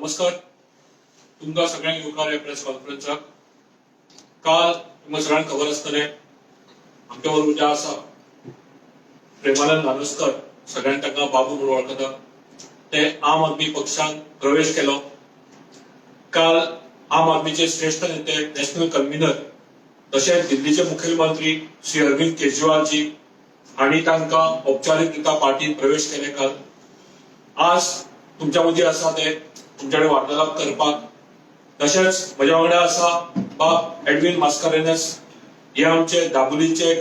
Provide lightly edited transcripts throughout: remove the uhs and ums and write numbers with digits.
नमस्कार. तुमकां सगळ्यांक येवकार प्रेस कॉन्फरन्साक. काल तुमकां सगळ्यांक खबर आसतलें आमच्या बरोबर जे आसा प्रेमानंद नानोस्कर, सगळ्यांक ताका बाबू म्हणून वळखता, ते आम आदमी पक्षान प्रवेश केलो. काल आम आदमीचे श्रेष्ठ नेते, नॅशनल कन्व्हिनर तशेंच दिल्लीचे मुखेलमंत्री श्री अरविंद केजरीवालजी हांणी तांकां औपचारीकरित्या पार्टीत प्रवेश केले. काल आज तुमच्या मदीं आसा ते तुमचे कडेन वार्तालाप करपाक. तशेंच म्हज्या वांगडा आसा बाब एडविन मास्कारेनस, हे आमचे दाबोलीचे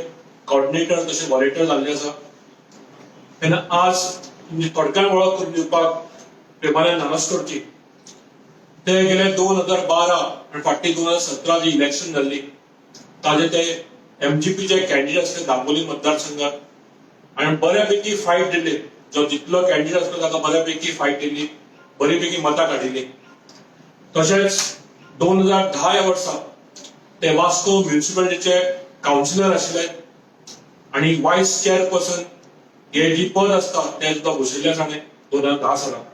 कॉर्डिनेटर तशें वॉलेंटियर जाल्ले आसा. तेन्ना आज तुमची थोडक्यान वळख करून दिवपाक प्रेमानंद नानोस्करची, ते गेले 2012 आनी फाटली 2017 जी इलेक्शन जाल्ली ताजे ते एमजीपीचे कॅन्डिडेट आसले दाबोली मतदारसंघात, आनी बऱ्यापैकी फायट दिल्ली. जो जितलो कॅन्डिडेट आसलो ताका बऱ्यापैकी फायट दिल्ली, बऱ्यापैकी मतां काडिल्ली. तशेंच 2010 ह्या वर्सा ते वास्को म्युनिसिपालिटीचे कावन्सिलर आशिल्ले आनी वायस चेअरपर्सन हे जी पद आसता ते सुद्दां भुशिल्ले ताणें 2010 सालाक.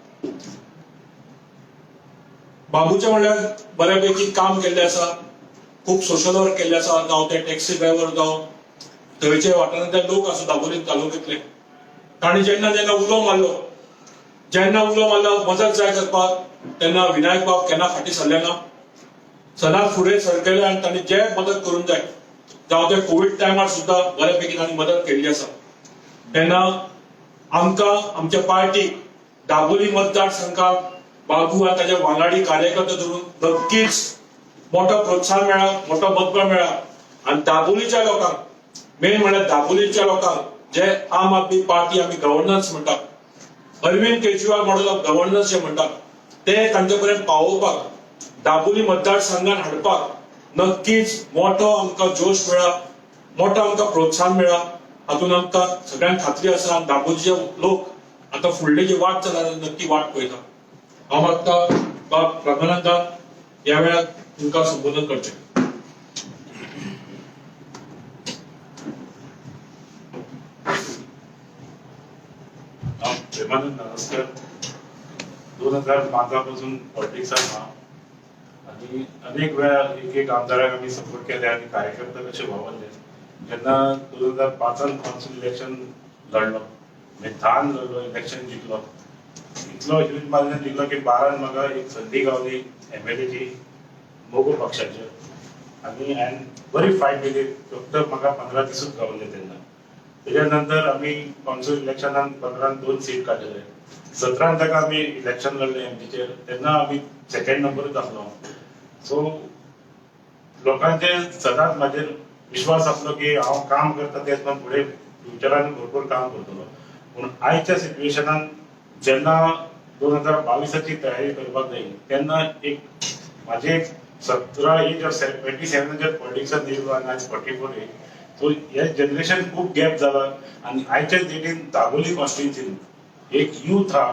बाबूचे म्हणल्यार बऱ्यापैकी काम केल्लें आसा, खूब सोशल वर्क केल्लें आसा. जावं ते टॅक्सी ड्रायव्हर जावं थंयचे वाठारांतले लोक आसा दाबोली तालुक्यांतले, ताणी जेन्ना उलो मारलो मदत जाय करपाक, तेन्ना विनायक बाब केन्ना फाटीं सरले ना. सदांच फुडें सरकेले आनी ताणी जे मदत करूंक जाय, जावं ते कोविड टायमार सुद्दां बऱ्यापैकी ताणी मदत केल्ली आसा. तेन्ना आमकां आमच्या पार्टीक दाबोली मतदारसंघात बाबू आनी ताचे वांगडी कार्यकर्ते धरून नक्कीच मोठो प्रोत्साहन मेळ्ळा, मोठो मतबळ मेळ्ळा. आनी दाबोलीच्या लोकांक, मेन म्हळ्यार दाबोलीच्या लोकांक जे आम आदमी पार्टी आमी गव्हर्नन्स म्हणटा, Arvind Kejriwal model of governance जे म्हणटा, ते तांचे पर्यंत पावोवपाक, दाबोली मतदारसंघात हाडपाक नक्कीच मोठो आमकां जोश मेळ्ळा, मोठो आमकां प्रोत्साहन मेळ्ळा. हातून आमकां सगळ्यांक खात्री आसा दाबोलीचे लोक आतां फुडली जी वाट चल्ला नक्की वाट पळयता. हांव मागतां बाब प्रेमानंदान ह्या वेळार तुमकां संबोधन करचें. प्रेमानंद नानोस्कर 2005 पासून पॉलिटिक्सात हा आणि अनेक वेळा एक आमदाराक आम्ही सपोर्ट केले आणि कार्यकर्ते कसे वावरले. जेन्ना 2005 काउन्सिल इलेक्शन लढलो, धान लढलो, इलेक्शन जिंकलो, इतलो ह्यूज मार्जिन जिंकलो की 12 म्हाका एक संदी गावली MLA मोगो पक्षाचे, आणि हांवें बरी फायट दिली. फक्त म्हाका 15 दिसूच गावले. तेन्ना तेच्या नंतर आम्ही काउन्सिल इलेक्शनान 15 2 सीट काडले. 17 ताका आम्ही इलेक्शन लढले एमपीचेर, तेन्ना आम्ही सेकंड नंबरूच आसलो. सो लोकांचे सदांच म्हाजेर विश्वास आसलो की हांव काम करता तेच पण फुडें फ्युचरान भरपूर काम करतलो. पूण आयच्या सिच्युएशनान जेन्ना 2022ची तयारी करपाक जाय, तेन्ना एक म्हाजे 17 एज ऑफ 27 पॉलिटिक्सात दिलो आनी आज 44 एज. सो हे जनरेशन खूप गॅप जाला. आणि आयच्या डेटीन दाबोली कॉन्स्टिट्युन्सीन एक यूथ हा,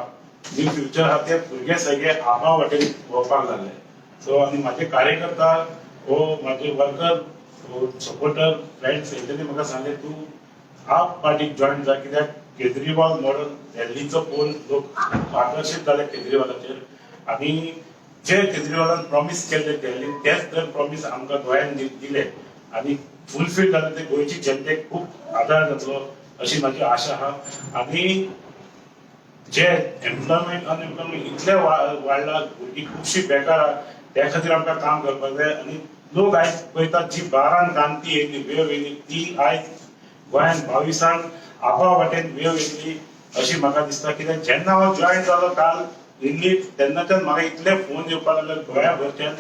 न्यू फ्युचर हा, ते भुरगे सगळे आबा वाटेन वळपाक लागले. सो आनी म्हाजे कार्यकर्ता वो म्हाजे वर्कर, सपोर्टर, फ्रेंड्स हेंच्यांनी म्हाका सांगले तूं आप पार्टीक जॉइन जा, कित्याक केजरीवाल मॉडल दिल्लीचो पळोवन लोक आकर्शीत जाले केजरीवालाचेर. आनी जे केजरीवालान प्रॉमिस केल्ले दिल्लीन तेच तर प्रॉमिस आमकां गोंयान दिले आनी फुलफील जाले. ते गोंयची जनतेक खूप आदार जातलो अशी म्हाजी आशा आहा. आनी जे एम्प्लॉयमेंट अनएम्प्लॉयमेंट इतले वाडला, भुरगीं खुबशी बेकार आहा, त्या खातीर आमकां काम करपाक जाय. आनी लोक आयज पळयतात जी 12 क्रांती येयली, वेव येयली, ती आयज गोंयान 22 आपा वाटेन वेव येतली अशी म्हाका दिसता. कित्याक जेन्ना हांव जॉइन जालो काल दिल्लीत, तेन्नाच्यान म्हाका इतले फोन येवपाक लागले गोंयाभरच्यान.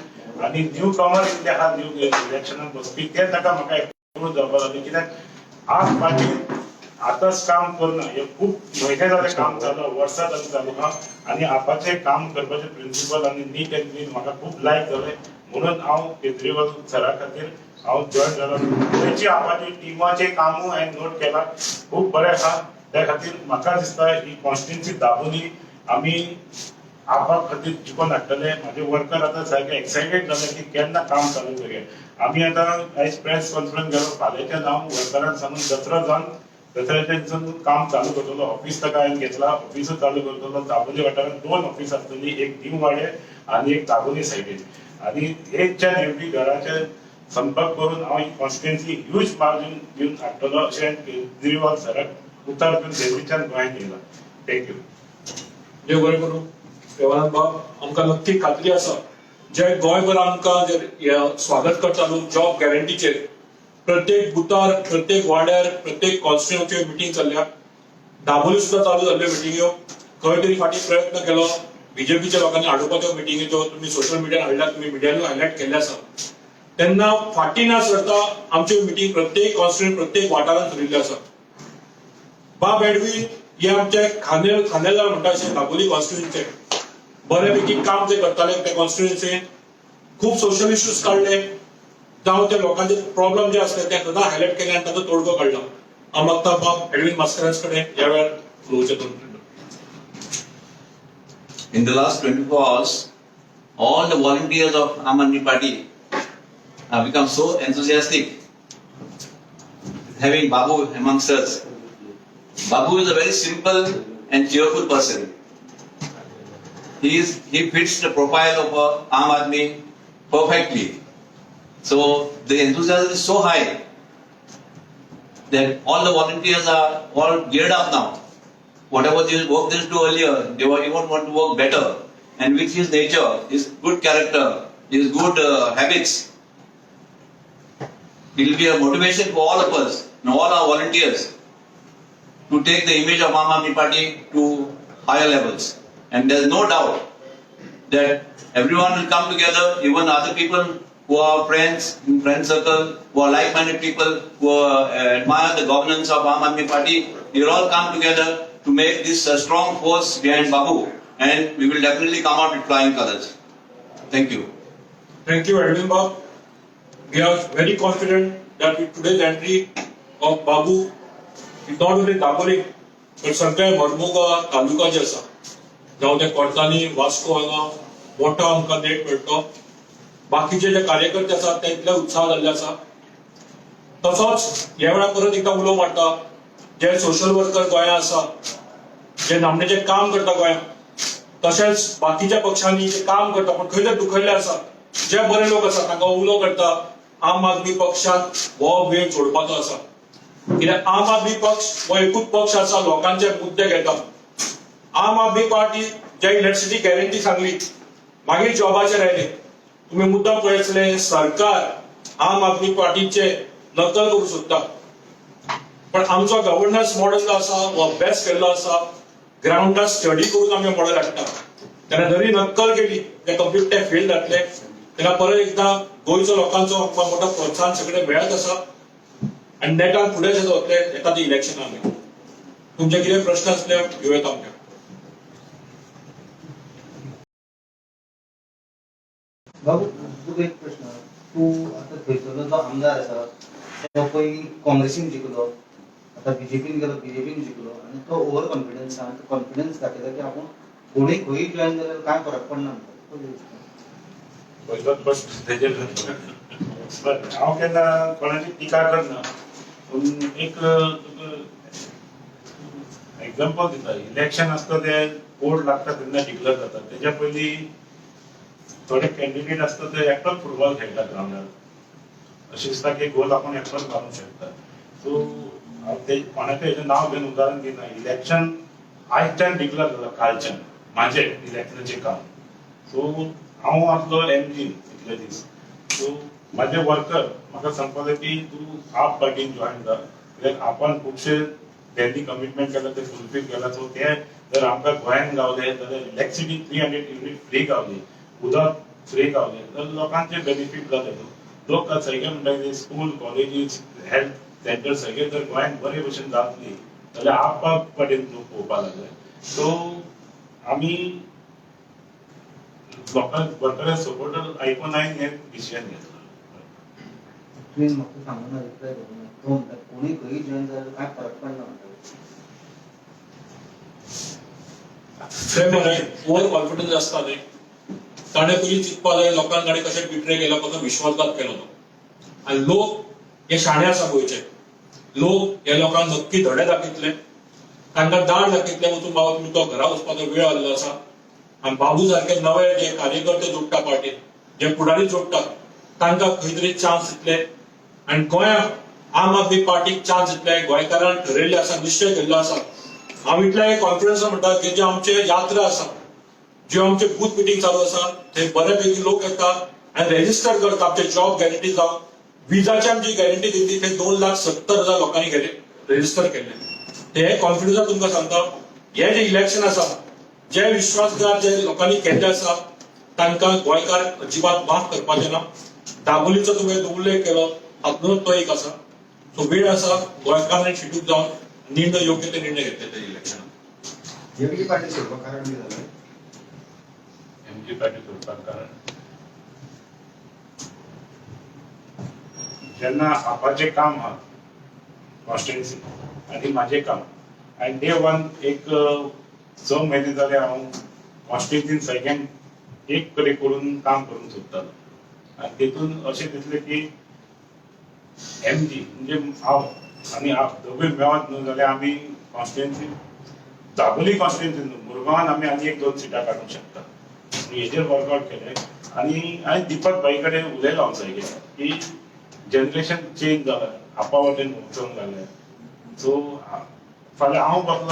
आनी न्यू कॉमर इतले आहा न्यू इलेक्शनाक बसपी, ते ताका म्हाका एक्सपोज जावपाक लागले. कित्याक आज पार्टी आतांच काम करना, हे खूब म्हयने जाले काम चालू, वर्सां जाली चालू आहा. आनी आपाचें काम करपाचें प्रिंसिपल आनी नीट एंड क्लीन म्हाका खूब लायक जालें. म्हणून हांव केजरीवाल सरा खातीर हांव जॉइन जालो. थंयची आपाची टिमाचें कामूय हांवें नोट केलां, खूब बरें आहा. त्या खातीर म्हाका दिसता ही कॉन्स्टिट्युन्सी दाबोली आमी आपा खातीर जिखून हाडटले. म्हाजे वर्कर आतां सारके एक्सायटेड जाले की केन्ना काम चालू करूया. आमी आतां आयज प्रेस कॉन्फरन्स गेलो, फाल्यांच्यान हांव वर्करांक सांगून 17 जावन त्याचं काम चालू करतलो. ऑफिस ताका हांवें घेतला, ऑफिस चालू करतलो. दाबोली वाठारात 2 ऑफिस आसतली, एक न्यू वाडे आणि एक दाबोली सायडीन. आणि हेच्या ड्युटी घराचे संपर्क करून हांव ही कॉन्स्टिट्युएन्सी ह्यूज मार्जिन दिवन हाडटलो अशें केजरीवाल सराक उतर दिवन दिल्लीच्यान गोंयांत येयला. थँक्यू. देव बरें करूं. देवानंद बाब, आमकां नक्की खात्री आसा जे गोंयभर आमकां जे स्वागत करता लोक जॉब गॅरंटीचेर प्रत्येक बुथार, प्रत्येक वाड्यार, प्रत्येक कॉन्स्टिट्युएन्सीची मिटींग चल्ल्या. दाबोली सुद्धा चालू जाल्ल्यो मिटींग्यो. खंय तरी फाटीं प्रयत्न केलो बीजेपीच्या लोकांनी हाडोवपाच्यो मिटींगेच्यो. तुम्ही सोशल मिडियार हाडल्यात, तुम्ही मिडियान हायलायट केल्ले आसा. तेन्ना फाटीं ना सरता आमच्यो मिटींग प्रत्येक कॉन्स्टिट्युएन्सी, प्रत्येक वाठारांत चलिल्ल्यो आसा. बाब एडवीन हे आमचे खांदेदार म्हणटा अशें दाबोली कॉन्स्टिट्युएन्सीचे बऱ्यापैकी काम ते करताले. त्या कॉन्स्टिट्युएन्सीन खूप सोशल इश्यूज काढले, जावं त्या लोकांचे प्रॉब्लेम जे असले ते सदां हायलायट केले आणि ताचो तोडगो काढला. हांव मागता बाब एडवीन मास्करांज कडेन ह्या वेळार उलोवचें करून. In the last 24 hours, all the volunteers of Aam Aadmi Party have become so enthusiastic, having Babu amongst us. Babu is a very simple and cheerful person. He fits the profile of Aam Aadmi perfectly. So the enthusiasm is so high that all the volunteers are all geared up now. Whatever work they do earlier, they even want to work better. And with his nature, his good character, his good habits, it will be a motivation for all of us and all our volunteers to take the image of Aam Aadmi Party to higher levels. And there is no doubt that everyone will come together, even other people who are friends, in friend circle, who are like-minded people, who admire the governance of Aam Aadmi Party. We will all come together to make this a strong force behind Babu, and we will definitely come out with flying colors. Thank you. Thank you, Edwin Bob. We are very confident that with today's entry of Babu, it's not only Daboli, but सगळे मडमुगा तालुका जे आसा, जावं ते कोर्टांनी वास्को हांगा मोठो आमकां net मेळटलो. बाकीचे जे कार्यकर्ते आसात ते इतले उत्साह जाल्ले आसा. तसोच ह्या वेळार परत एकदा उलो मारता जे सोशल वर्कर गोंयांत आसा, जे नामनेचे काम करता गोंयांत, तशेंच बाकीच्या पक्षांनी जे काम करता पण खंय तरी दुखयल्ले आसा, जे बरे लोक आसा तांकां उलो करता आम आदमी पक्षांत हो वेळ सोडपाचो आसा. कित्याक आम आदमी पक्ष हो एकूच पक्ष आसा लोकांचे मुद्दे घेता. आम आदमी पार्टी जे इलेक्ट्रिसिटी गॅरंटी सांगली मागीर जॉबाचेर आयले. तुम्ही मुद्दाम पळयतले सरकार आम आदमी पार्टीचे नक्कल करूंक सोदता. पण आमचो गव्हर्नन्स मॉडेल जो आसा हो अभ्यास केल्लो आसा, ग्राउंडार स्टडी करून आमी मॉडेल हाडटा. तेन्ना जरी नक्कल केली ते कंप्लीट ते फेल जातले. तेन्ना परत एकदा गोंयच्या लोकांचो आमकां मोठो प्रोत्साहन सगळे मेळत आसा आनी नेटान फुडें जे वतले येता ती इलेक्शनां आमी. तुमचे कितें प्रश्न आसले घेवयात आमकां. बाबू तुका एक प्रश्न. तू आता थंयसरलो जो आमदार आसा तो पयलीं काँग्रेसीन जिखलो, आता बीजेपीन गेलो, बीजेपीन जिखलो आनी तो ओवर कॉन्फिडन्स आहा. कॉन्फिडन्स दाखयता की आपूण कोणी खंयी जॉइन जाल्यार कांय फरक पडना म्हणटा. फस्ट तेजेर हांव केन्ना कोणाची टिका करना. पूण एक एग्जाम्पल दिता. इलेक्शन आसता ते कोड लागता तेन्ना डिक्लेअर जाता. तेज्या पयलीं थोडे कॅन्डिडेट आसता ते एकटोच फुटबॉल खेळटा ग्राउंडार. अशें दिसता की गोल आपूण एकटोच मारूंक शकता. सो हांव ते कोणाचें हेजें नांव घेवन उदाहरण दिना. इलेक्शन आयच्यान डिक्लेअर जाता, कालच्यान म्हाजें इलेक्शनाचें काम. सो हांव आसलो एमजी इतले दीस. सो म्हाजे वर्कर म्हाका सांगपाक की तूं आप पार्टीन जॉइन जा. कित्याक आपण खुबशे त्यांनी कमिटमेंट केला ते फुलफिल केला. सो ते जर आमकां गोंयांत गावले जाल्यार इलेक्ट्रिसिटी 300 युनिट फ्री गावली, उदक फ्री गावले तर लोकांचे बेनिफीट जाले. लोक सगळे म्हणटा स्कूल, कॉलेजीस, हेल्थ सेंटर सगळे जर गोंयांत बरे भशेन जातली जाल्यार आप पार्टीन लोक पळोवपाक लागले. सो आमी लोकांक वर्करांक सपोर्टर आयकून हांवें हें डिसिजन घेतलो. तुवें म्हाका सांगून रिप्लाय करूं तो म्हणटा कोणी खंयी जॉइन जाल्यार कांय फरक पडना म्हणटा. ते मरे ओवर कॉन्फिडन्स आसता न्ही. ताणें पयलीं चिंतपाक जाय लोकांक कशें बिट्रे केलो, कसो विश्वासघात केलो तो. आनी लोक हे शाणे आसा गोंयचे. लोक ह्या लोकांक नक्की धडे दाखयतले, तांकां दाड दाखयतले वचून बाबा तुमी तो घरा वचपाचो वेळ आल्लो आसा. आनी बाबू सारखे नवे जे कार्यकर्ते जोडटा पार्टीन, जे पुढारी जोडटात, तांकां खंय तरी चान्स दितले. आनी गोंयांत आम आदमी पार्टीक चान्स दितले. गोंयकारांनी ठरयल्ले आसा, निश्चय केल्लो आसा. हांव इतल्या कॉन्फिडन्स म्हणटा की जे आमचे यात्रा आसा, ज्यो आमचे बूथ मिटींग चालू आसा, थंय बऱ्यापैकी लोक येतात आनी रेजिस्टर करतात आमचे जॉब गॅरंटी जावं. विजाची आमची गॅरंटी दिली थंय 2,70,000 लोकांनी रेजिस्टर केले. हे कॉन्फिडन्स तुमकां सांगता, हे जे इलेक्शन आसा, जे विश्वासघात जे लोकांनी केल्ले आसा, तांकां गोंयकार अजिबात माफ करपाचे ना. दाबोलीचो तुवें उल्लेख केलो, हातूंत तो एक आसा. सो वेळ आसा, गोंयकारांनी शिटूक जावन निर्णय योग्य ते निर्णय घेतले त्या इलेक्शनात. एमपी पार्टी सोडपाक कारण कितें जालें? एमजी पार्टी सोडपाक कारण जेन्ना आपाचें काम आहा कॉन्स्टिट्युन्सी आनी म्हाजें काम, आनी डे वन एक 6 म्हयने जाले हांव कॉन्स्टिट्युन्सीन सगळ्यांक एक कडेन करून काम करून सोदतालो. आनी तेतून अशें दिसलें की एमजी म्हणजे हांव आनी हांव दोगूय मेळत न्हू जाल्यार आमी कॉन्स्टिट्युन्सी दाबोली कॉन्स्टिट्युन्सीन न्हू, मुरगांवान आमी आनी 1-2 सिटां काडूंक शकता. हेजेर वर्कआउट केलें. आनी हांवें दिपक भाई कडेन उलयलो हांव सगळें की जनरेशन चेंज जाला, आपा वटेन वचूंक लागलें. सो फाल्यां हांव बसलो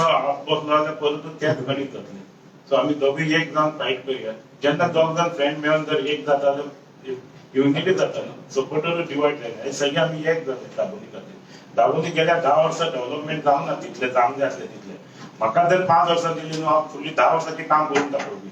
जाल्यार परत तेच गणीत जातलें. सो आमी दोगूय एक जावन फायट करया. जेन्ना 2 जाण फ्रेंड मेळून जर एक जाता जाल्यार युनिटी जाता न्हू. सपोर्टर डिवायड जायना. सगळे आमी एक जाले दाबोली खातीर. दाबोली गेल्या 10 वर्सां डेव्हलपमेंट जावंक ना तितलें जावंक जाय आसलें तितलें. म्हाका जर 5 वर्सां दिली न्हू, हांव फुडलीं 10 वर्सांचें काम करून दाखोवपी.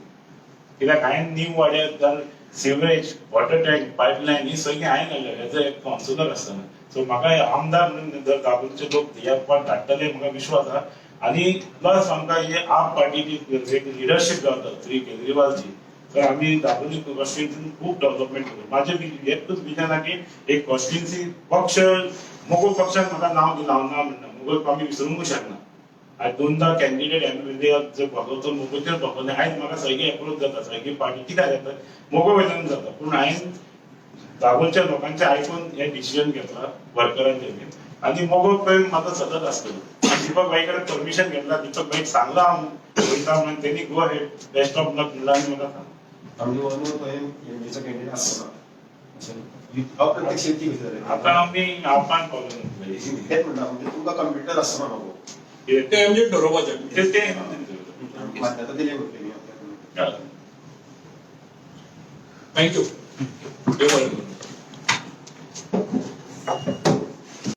कित्याक हांवें नीव वाड्यार जाल्यार सिवरेज, वॉटर टँक, पायपलायन ही सगळी हांवें घाल्ल्या एज अ कावन्सिलर आसतना. सो म्हाका आमदार म्हणून जर दाबोलीचे लोक ह्या पाट धाडटले म्हाका विश्वास आहा. आनी प्लस आमकां ही आप पार्टीची एक लिडरशीप गावता श्री केजरीवालची. तर आमी दाबोली कॉन्स्टिट्युन्सीन खूब डेव्हलपमेंट करूं. म्हाजें एकूच विजन आहा की एक कॉन्स्टिट्युन्सी पक्ष मोगो पक्षान म्हाका नांव दिलां, हांव ना म्हणना, मोगो आमी विसरूंकूच शकना. हांवें 2दा कॅन्डिडेट एमएलए जर बसलो मोगोचेर बसलोलें. आयज म्हाका सगळी एप्रोच जाता, सगळी पार्टी कित्याक जाता मोगो वयल्यान जाता. पूण हांवें दाबोलच्या लोकांचें आयकून हें डिसिजन घेतलां वर्करांचें बीन. आनी मोगो प्रेम म्हाजो सतत आसतलो. दीपक भाई कडेन परमिशन घेतला, दीपक भाईक सांगलां हांव वयता म्हणून. तेणी गो हेड बेस्ट ऑफ लक म्हणला आनी म्हाका सांगलें. आमचे वर्मूळ तो एमपीचा कॅन्डिडेट आसतना अप्रत्यक्ष ती कशी जालें? आतां आमी आपण पावले हेच म्हणटा म्हणजे तुमकां कंप्युटर आसतना नको ते म्हणजे ठरोवपाचें. ते मान्यता दिली पडटली आपल्याकडून. थँक्यू. देव बरें करूं.